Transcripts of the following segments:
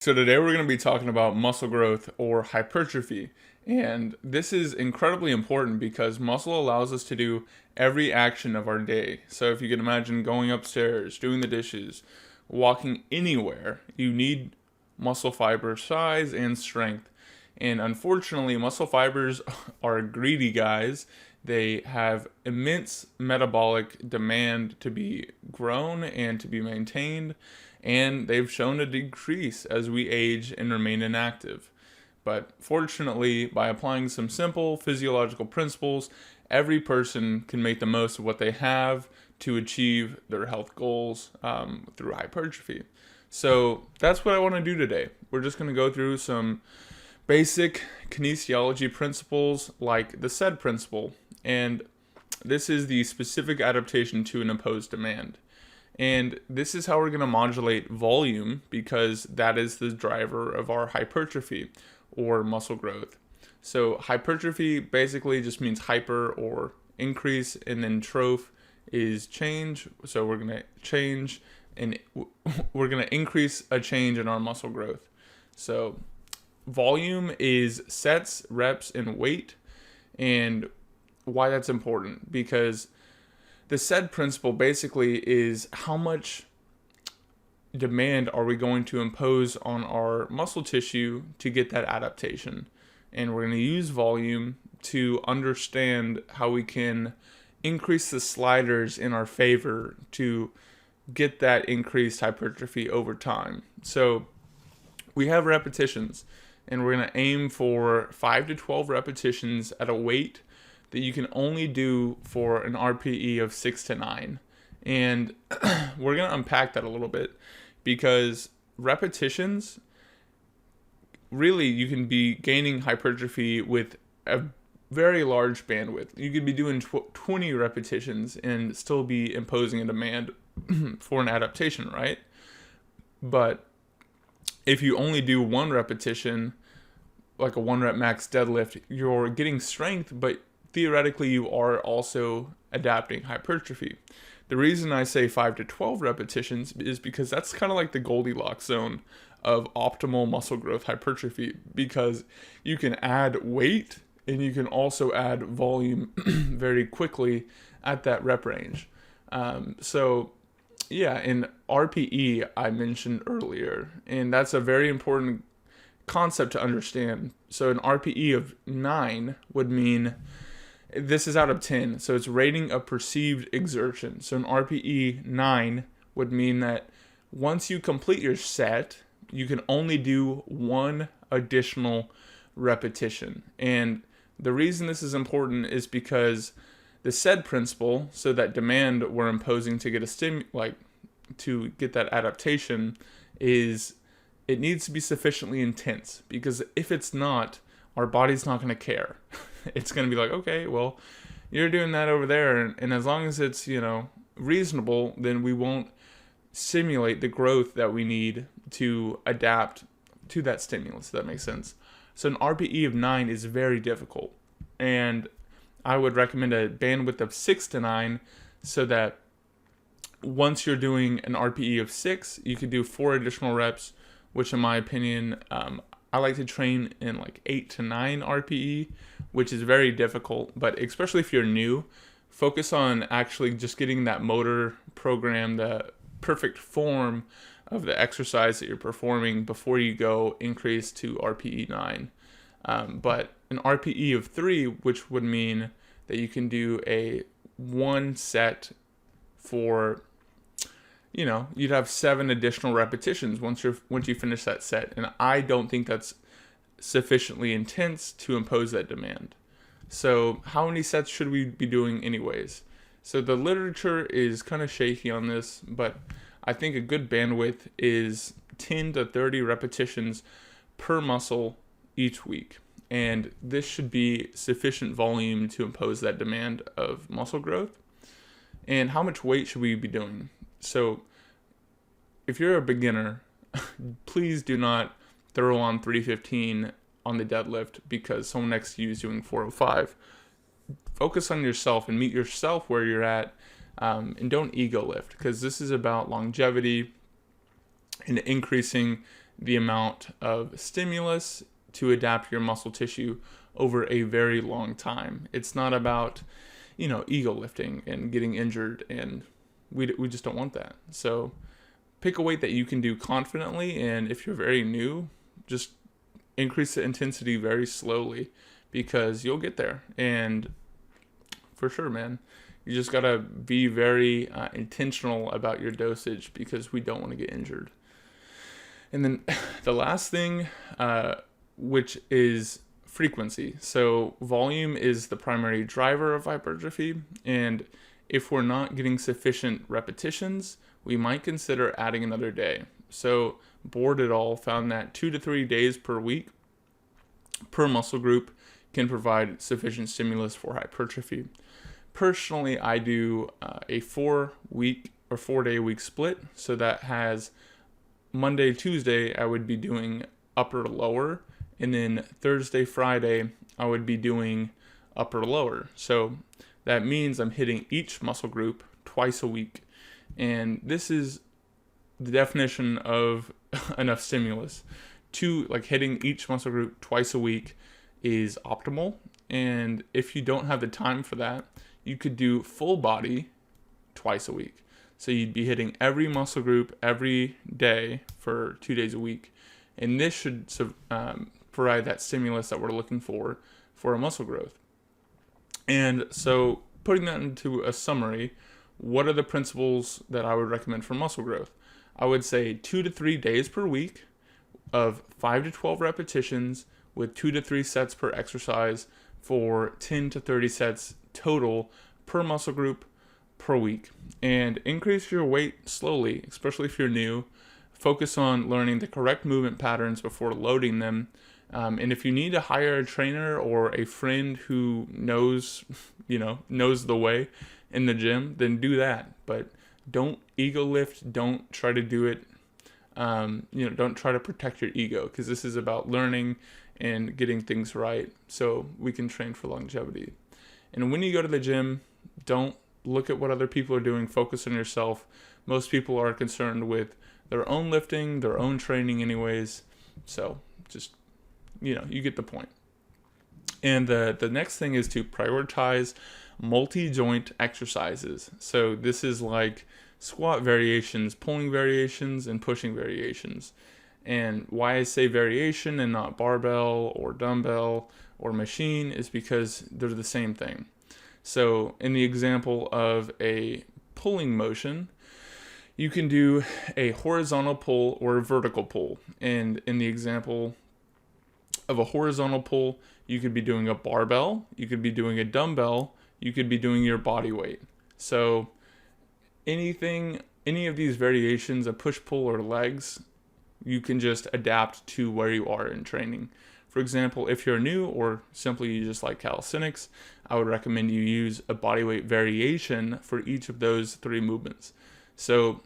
So today we're going to be talking about muscle growth or hypertrophy. And this is incredibly important because muscle allows us to do every action of our day. So if you can imagine going upstairs, doing the dishes, walking anywhere, you need muscle fiber size and strength. And unfortunately, muscle fibers are greedy guys. They have immense metabolic demand to be grown and to be maintained, and they've shown to decrease as we age and remain inactive. But fortunately, by applying some simple physiological principles, every person can make the most of what they have to achieve their health goals through hypertrophy. So that's what I want to do today. We're just going to go through some basic kinesiology principles like the SAID principle, and this is the specific adaptation to an imposed demand. And this is how we're going to modulate volume because that is the driver of our hypertrophy or muscle growth. So hypertrophy basically just means hyper or increase, and then troph is change. So we're going to change and we're going to increase a change in our muscle growth. So volume is sets, reps, and weight. And why that's important, because the SAID principle basically is how much demand are we going to impose on our muscle tissue to get that adaptation. And we're going to use volume to understand how we can increase the sliders in our favor to get that increased hypertrophy over time. So we have repetitions, and we're going to aim for 5 to 12 repetitions at a weight that you can only do for an RPE of 6 to 9. And we're going to unpack that a little bit, because repetitions, really you can be gaining hypertrophy with a very large bandwidth. You could be doing 20 repetitions and still be imposing a demand for an adaptation, right? But if you only do one repetition, like a 1 rep max deadlift, you're getting strength, but theoretically you are also adapting hypertrophy. The reason I say 5 to 12 repetitions is because that's kind of like the Goldilocks zone of optimal muscle growth hypertrophy, because you can add weight and you can also add volume very quickly at that rep range. So yeah, in RPE I mentioned earlier, and that's a very important concept to understand. So an RPE of 9 would mean this is out of 10, so it's rating a perceived exertion. So an RPE 9 would mean that once you complete your set, you can only do one additional repetition. And the reason this is important is because the SAID principle, so that demand we're imposing to get to get that adaptation, is it needs to be sufficiently intense, because if it's not, our body's not going to care. It's going to be like, okay, well, you're doing that over there, and as long as it's, reasonable, then we won't simulate the growth that we need to adapt to that stimulus, if that makes sense. So an RPE of 9 is very difficult, and I would recommend a bandwidth of 6 to 9, so that once you're doing an RPE of 6, you could do 4 additional reps, which in my opinion, I like to train in like 8 to 9 RPE, which is very difficult. But especially if you're new, focus on actually just getting that motor program, the perfect form of the exercise that you're performing before you go increase to RPE 9. But an RPE of 3, which would mean that you can do a 1 set for, you'd have 7 additional repetitions once you finish that set. And I don't think that's sufficiently intense to impose that demand. So how many sets should we be doing anyways? So the literature is kind of shaky on this, but I think a good bandwidth is 10 to 30 repetitions per muscle each week. And this should be sufficient volume to impose that demand of muscle growth. And how much weight should we be doing? So if you're a beginner, please do not throw on 315 on the deadlift because someone next to you is doing 405. Focus on yourself and meet yourself where you're at, and don't ego lift, because this is about longevity and increasing the amount of stimulus to adapt your muscle tissue over a very long time. It's not about, ego lifting and getting injured, and we just don't want that. So pick a weight that you can do confidently, and if you're very new, just increase the intensity very slowly, because you'll get there. And for sure, man, you just gotta be very intentional about your dosage, because we don't want to get injured. And then the last thing, which is frequency. So volume is the primary driver of hypertrophy, and if we're not getting sufficient repetitions, we might consider adding another day. So Board et al. Found that 2 to 3 days per week per muscle group can provide sufficient stimulus for hypertrophy. Personally, I do a 4-week or 4-day week split. So that has Monday, Tuesday, I would be doing upper lower, and then Thursday, Friday, I would be doing upper lower. So that means I'm hitting each muscle group twice a week. And this is the definition of enough stimulus. Hitting each muscle group twice a week is optimal. And if you don't have the time for that, you could do full body twice a week. So you'd be hitting every muscle group every day for 2 days a week. And this should provide that stimulus that we're looking for a muscle growth. And so putting that into a summary, what are the principles that I would recommend for muscle growth? I would say 2 to 3 days per week of 5 to 12 repetitions with 2 to 3 sets per exercise for 10 to 30 sets total per muscle group per week. And increase your weight slowly, especially if you're new. Focus on learning the correct movement patterns before loading them. And if you need to hire a trainer or a friend who knows the way in the gym, then do that. But don't ego lift. Don't try to do it. Don't try to protect your ego, because this is about learning and getting things right so we can train for longevity. And when you go to the gym, don't look at what other people are doing. Focus on yourself. Most people are concerned with their own lifting, their own training anyways. So just, you get the point. And the next thing is to prioritize multi-joint exercises. So this is like squat variations, pulling variations, and pushing variations. And why I say variation and not barbell or dumbbell or machine is because they're the same thing. So in the example of a pulling motion, you can do a horizontal pull or a vertical pull. And in the example of a horizontal pull, you could be doing a barbell, you could be doing a dumbbell, you could be doing your body weight. So any of these variations of push, pull, or legs, you can just adapt to where you are in training. For example, if you're new or simply you just like calisthenics, I would recommend you use a bodyweight variation for each of those 3 movements. So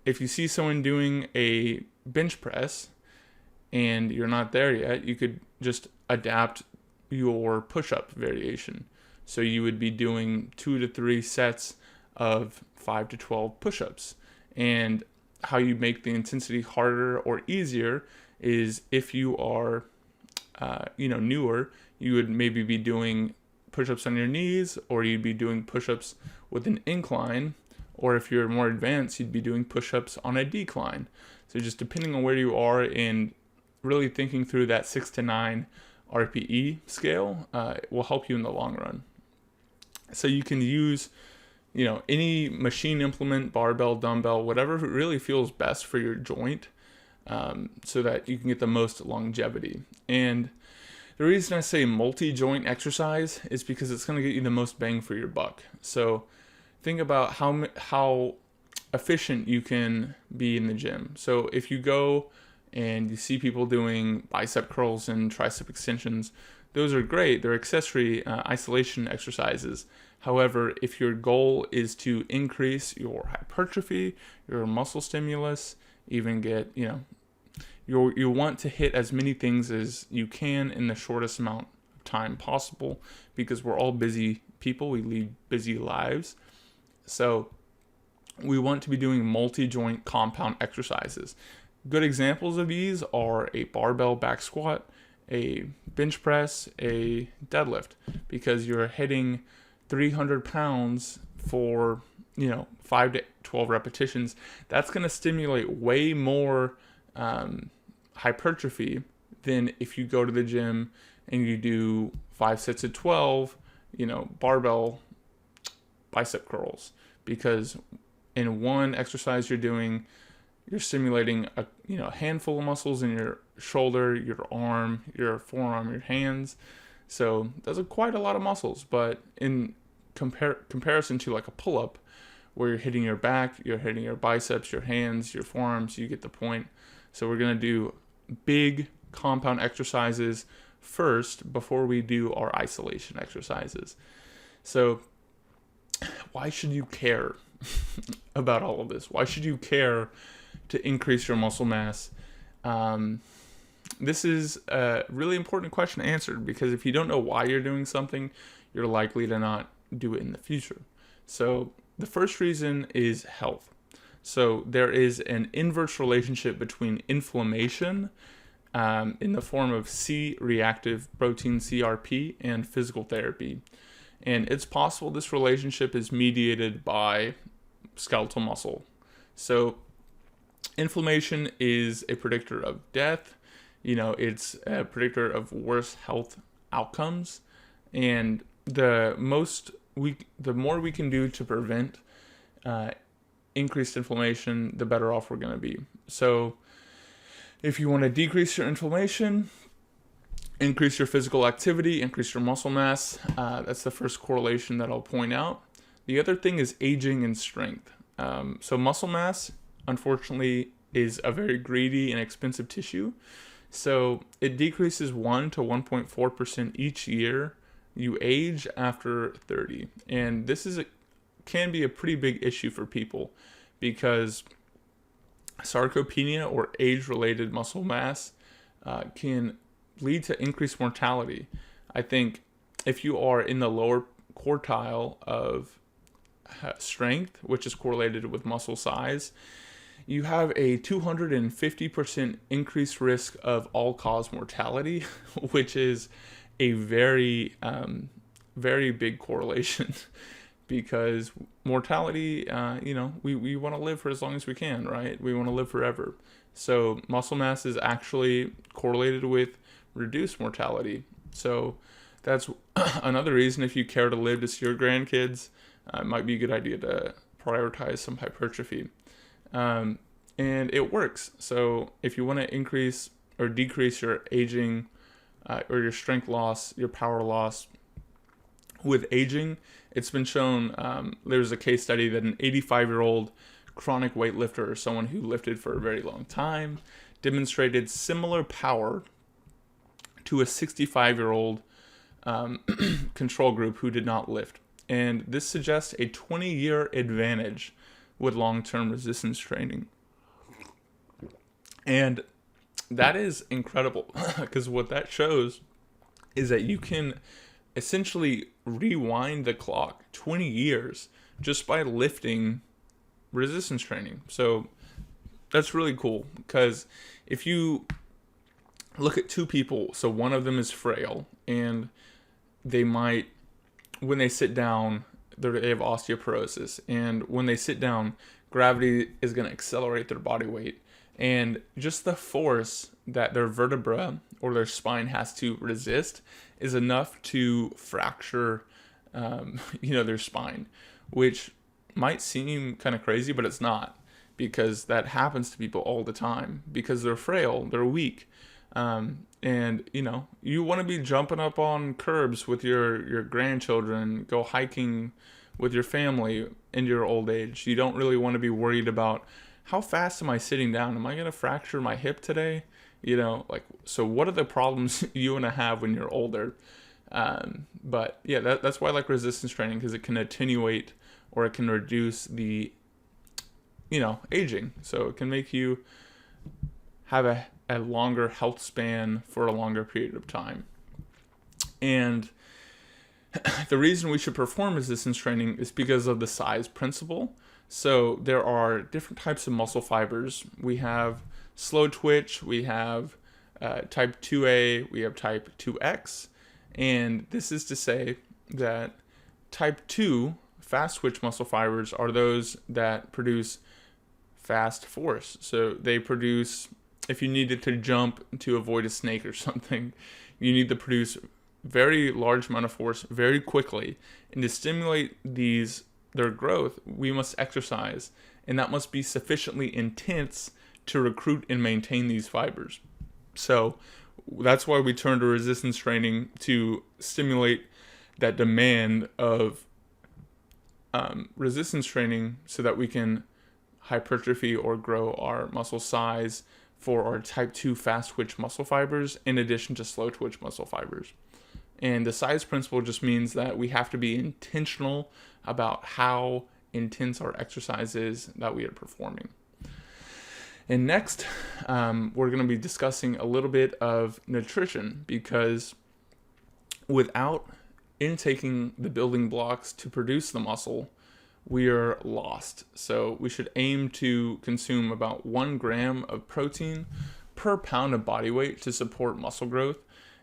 if you see someone doing a bench press and you're not there yet, you could just adapt your push-up variation. So you would be doing 2 to 3 sets of 5 to 12 push-ups. And how you make the intensity harder or easier is if you are newer, you would maybe be doing push-ups on your knees, or you'd be doing push-ups with an incline, or if you're more advanced, you'd be doing push-ups on a decline. So just depending on where you are and really thinking through that 6 to 9 RPE scale will help you in the long run. So you can use any machine implement, barbell, dumbbell, whatever really feels best for your joint, so that you can get the most longevity. And the reason I say multi-joint exercise is because it's going to get you the most bang for your buck. So think about how efficient you can be in the gym. So if you go and you see people doing bicep curls and tricep extensions, those are great. They're accessory isolation exercises. However, if your goal is to increase your hypertrophy, your muscle stimulus, even get, you want to hit as many things as you can in the shortest amount of time possible, because we're all busy people. We lead busy lives. So we want to be doing multi-joint compound exercises. good examples of these are a barbell back squat, a bench press, a deadlift, because you're hitting 300 pounds for 5 to 12 repetitions. That's going to stimulate way more hypertrophy than if you go to the gym and you do 5 sets of 12 barbell bicep curls, because in one exercise you're stimulating a handful of muscles in your shoulder, your arm, your forearm, your hands. So those are quite a lot of muscles, but in comparison to like a pull-up where you're hitting your back, you're hitting your biceps, your hands, your forearms, you get the point. So we're going to do big compound exercises first before we do our isolation exercises. So why should you care about all of this? Why should you care to increase your muscle mass? This is a really important question to answer, because if you don't know why you're doing something, you're likely to not do it in the future. So the first reason is health. So there is an inverse relationship between inflammation in the form of C-reactive protein, CRP, and physical therapy. And it's possible this relationship is mediated by skeletal muscle. So inflammation is a predictor of death. It's a predictor of worse health outcomes. And the more we can do to prevent increased inflammation, the better off we're going to be. So if you want to decrease your inflammation, increase your physical activity, increase your muscle mass, that's the first correlation that I'll point out. The other thing is aging and strength. So muscle mass, unfortunately, is a very greedy and expensive tissue. So it decreases 1 to 1.4% each year you age after 30. And this can be a pretty big issue for people, because sarcopenia, or age-related muscle mass, can lead to increased mortality. I think if you are in the lower quartile of strength, which is correlated with muscle size, you have a 250% increased risk of all-cause mortality, which is a very, very big correlation, because mortality, we want to live for as long as we can, right? We want to live forever. So muscle mass is actually correlated with reduced mortality. So that's another reason, if you care to live to see your grandkids, it might be a good idea to prioritize some hypertrophy. And it works. So if you want to increase or decrease your aging or your strength loss, your power loss with aging, it's been shown, there's a case study that an 85-year-old chronic weightlifter, or someone who lifted for a very long time, demonstrated similar power to a 65-year-old control group who did not lift. And this suggests a 20-year advantage with long-term resistance training. And that is incredible, because what that shows is that you can essentially rewind the clock 20 years just by lifting resistance training. So that's really cool, because if you look at two people, so one of them is frail, and they might, when they sit down, they have osteoporosis, and when they sit down, gravity is going to accelerate their body weight, and just the force that their vertebra or their spine has to resist is enough to fracture their spine, which might seem kind of crazy, but it's not, because that happens to people all the time, because they're frail, they're weak. And you want to be jumping up on curbs with your grandchildren, go hiking with your family in your old age. You don't really want to be worried about, how fast am I sitting down? Am I going to fracture my hip today? So what are the problems you want to have when you're older? But yeah, that's why I like resistance training, because it can attenuate, or it can reduce the, aging. So it can make you have a longer health span for a longer period of time. And the reason we should perform resistance training is because of the size principle. So there are different types of muscle fibers. We have slow twitch, we have type 2A, we have type 2X. And this is to say that type 2 fast twitch muscle fibers are those that produce fast force. So they produce, if you needed to jump to avoid a snake or something, you need to produce very large amount of force very quickly. And to stimulate their growth, we must exercise, and that must be sufficiently intense to recruit and maintain these fibers. So that's why we turn to resistance training to stimulate that demand of resistance training so that we can hypertrophy or grow our muscle size for our type 2 fast twitch muscle fibers in addition to slow twitch muscle fibers. And the size principle just means that we have to be intentional about how intense our exercise is that we are performing. And next, we're going to be discussing a little bit of nutrition, because without intaking the building blocks to produce the muscle, we are lost. So we should aim to consume about 1 gram of protein per pound of body weight to support muscle growth.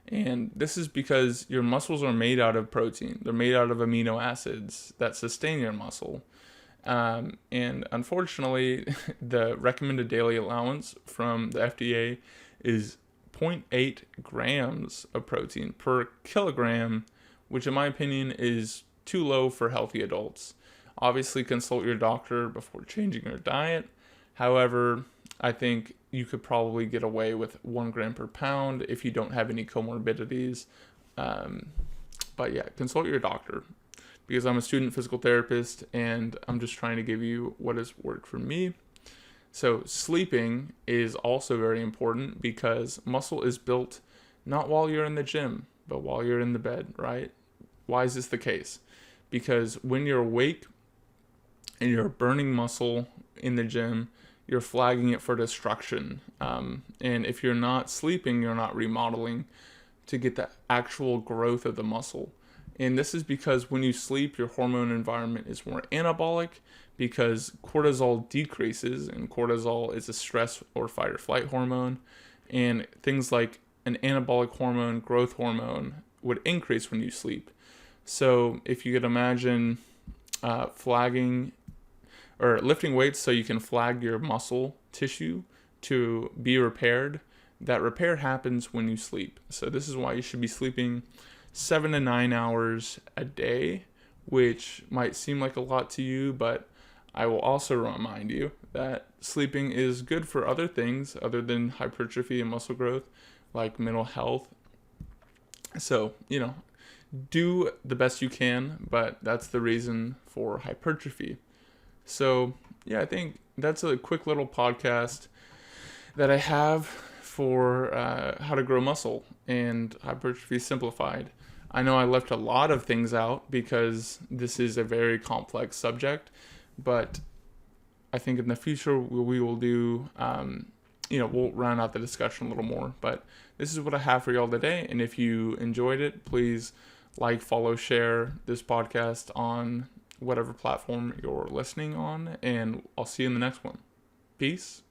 And this is because your muscles are made out of protein. They're made out of amino acids that sustain your muscle. And unfortunately, the recommended daily allowance from the FDA is 0.8 grams of protein per kilogram, which in my opinion is too low for healthy adults. Obviously, consult your doctor before changing your diet. However, I think you could probably get away with 1 gram per pound if you don't have any comorbidities. But yeah, consult your doctor, because I'm a student physical therapist and I'm just trying to give you what has worked for me. So sleeping is also very important, because muscle is built not while you're in the gym, but while you're in the bed, right? Why is this the case? Because when you're awake and you're burning muscle in the gym, you're flagging it for destruction. And if you're not sleeping, you're not remodeling to get the actual growth of the muscle. And this is because when you sleep, your hormone environment is more anabolic, because cortisol decreases, and cortisol is a stress or fight or flight hormone. And things like an anabolic hormone, growth hormone, would increase when you sleep. So if you could imagine flagging or lifting weights so you can flag your muscle tissue to be repaired, that repair happens when you sleep. So this is why you should be sleeping 7 to 9 hours a day, which might seem like a lot to you, but I will also remind you that sleeping is good for other things other than hypertrophy and muscle growth, like mental health. So, do the best you can, but that's the reason for hypertrophy. So, yeah, I think that's a quick little podcast that I have for how to grow muscle and hypertrophy simplified. I know I left a lot of things out because this is a very complex subject, but I think in the future we will do, we'll round out the discussion a little more. But this is what I have for y'all today, and if you enjoyed it, please like, follow, share this podcast on whatever platform you're listening on, and I'll see you in the next one. Peace.